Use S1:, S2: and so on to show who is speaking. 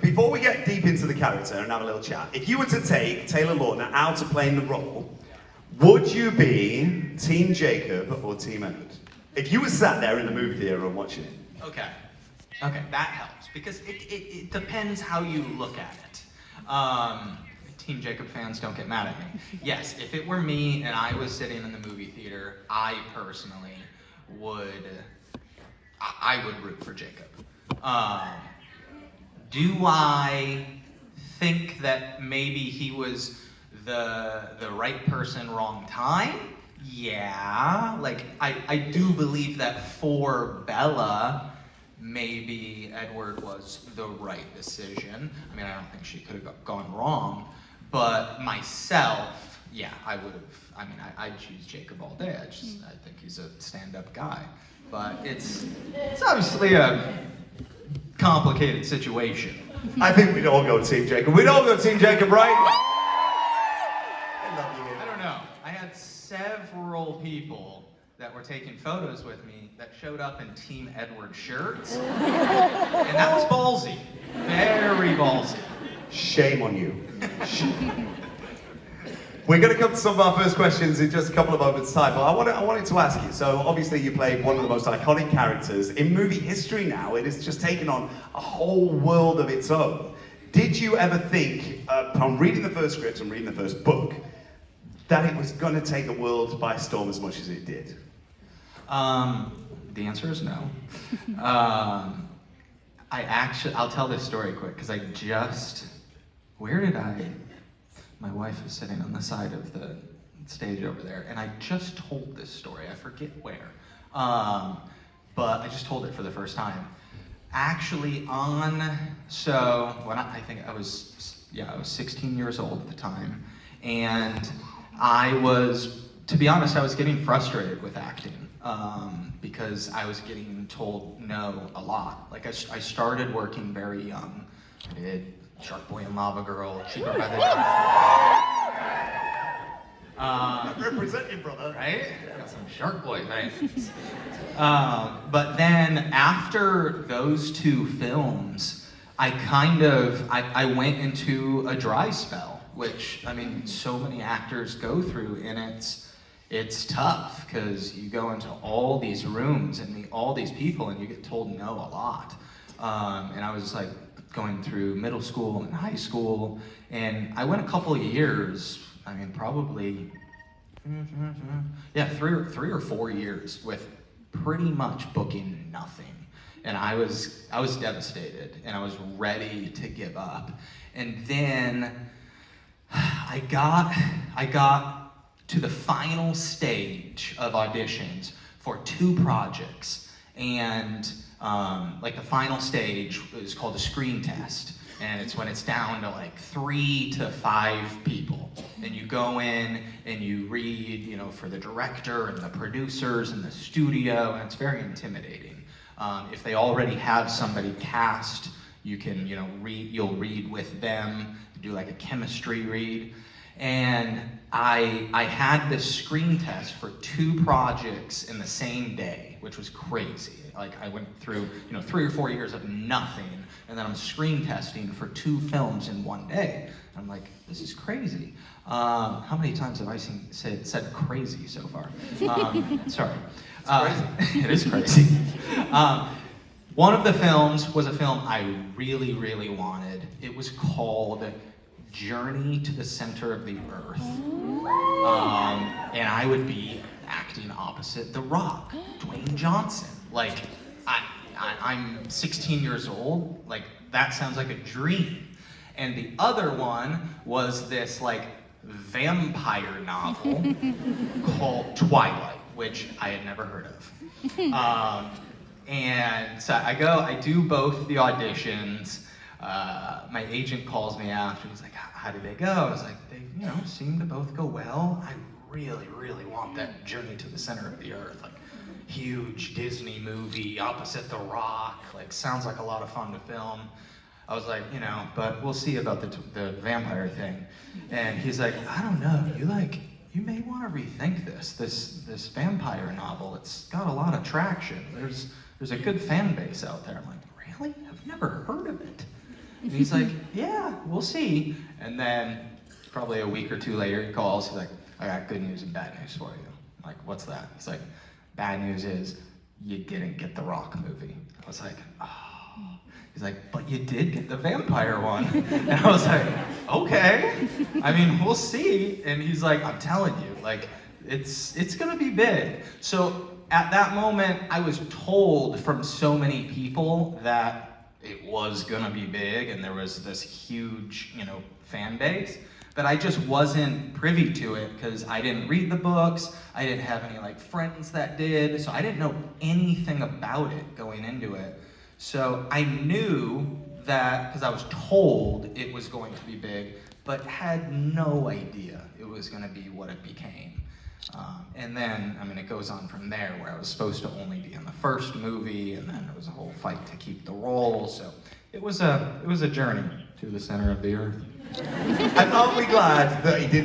S1: Before we get deep into the character and have a little chat, if you were to take Taylor Lautner out of playing the role, would you be Team Jacob or Team Edward? If you were sat there in the movie theater and watching it.
S2: Okay, that helps, because it depends how you look at it. Team Jacob fans, don't get mad at me. Yes, if it were me and I was sitting in the movie theater, I personally would root for Jacob. Do I think that maybe he was the right person, wrong time? Yeah, like I do believe that for Bella, maybe Edward was the right decision. I mean, I don't think she could have gone wrong, but myself, yeah, I would have. I mean, I'd choose Jacob all day. I think he's a stand-up guy, but it's obviously a complicated situation.
S1: I think we'd all go Team Jacob. We'd all go Team Jacob, right?
S2: I don't know. I had several people that were taking photos with me that showed up in Team Edward shirts. And that was ballsy. Very ballsy.
S1: Shame on you. We're going to come to some of our first questions in just a couple of moments' time, but I wanted to ask you, so obviously you played one of the most iconic characters in movie history now. It has just taken on a whole world of its own. Did you ever think, upon reading the first script and reading the first book, that it was going to take the world by storm as much as it did?
S2: The answer is no. I'll tell this story quick, because my wife is sitting on the side of the stage over there, and I just told this story. I forget where, but I just told it for the first time. Actually, when I think I was 16 years old at the time, and to be honest, I was getting frustrated with acting because I was getting told no a lot. Like I started working very young. I did Shark Boy and Lava Girl, Cheaper by the Dozen.
S1: Representing, brother.
S2: Right? Got some Shark Boy things. But then after those two films, I went into a dry spell, which, I mean, so many actors go through, and it's tough, because you go into all these rooms and meet all these people, and you get told no a lot. And I was like going through middle school and high school, and I went a couple of years, I mean, probably, three or 4 years with pretty much booking nothing. And I was devastated, and I was ready to give up. And then I got to the final stage of auditions for 2 projects, and like the final stage is called a screen test, and it's when it's down to like 3 to 5 people, and you go in and you read, for the director and the producers and the studio, and it's very intimidating. If they already have somebody cast, you can, you'll read with them, do like a chemistry read. And I had this screen test for 2 projects in the same day, which was crazy. Like I went through, 3 or 4 years of nothing, and then I'm screen testing for 2 films in one day. And I'm like, this is crazy. How many times have I said crazy so far? Sorry. It is crazy. One of the films was a film I really, really wanted. It was called Journey to the Center of the Earth. And I would be acting opposite The Rock, Dwayne Johnson. Like, I'm 16 years old. Like, that sounds like a dream. And the other one was this, like, vampire novel called Twilight, which I had never heard of. And so I do both the auditions. My agent calls me after. He's like, how did they go? I was like, they, seem to both go well. I really, really want that Journey to the Center of the Earth. Like, huge Disney movie opposite The Rock. Like, sounds like a lot of fun to film. I was like, but we'll see about the vampire thing. And he's like, I don't know. You may want to rethink this vampire novel. It's got a lot of traction. There's a good fan base out there. I'm like, really? I've never heard of it. And he's like, yeah, we'll see. And then probably a week or two later, he calls. He's like, I got good news and bad news for you. I'm like, what's that? He's like, bad news is you didn't get the Rock movie. I was like, oh. He's like, but you did get the vampire one. And I was like, okay. I mean, we'll see. And he's like, I'm telling you, like, it's gonna be big. So at that moment, I was told from so many people that it was gonna be big and there was this huge, fan base, but I just wasn't privy to it because I didn't read the books. I didn't have any friends that did, so I didn't know anything about it going into it. So I knew that because I was told it was going to be big, but had no idea it was going to be what it became. And then, it goes on from there, where I was supposed to only be in the first movie, and then it was a whole fight to keep the role. So it was a journey to the center of the earth.
S1: And aren't we glad that he didn't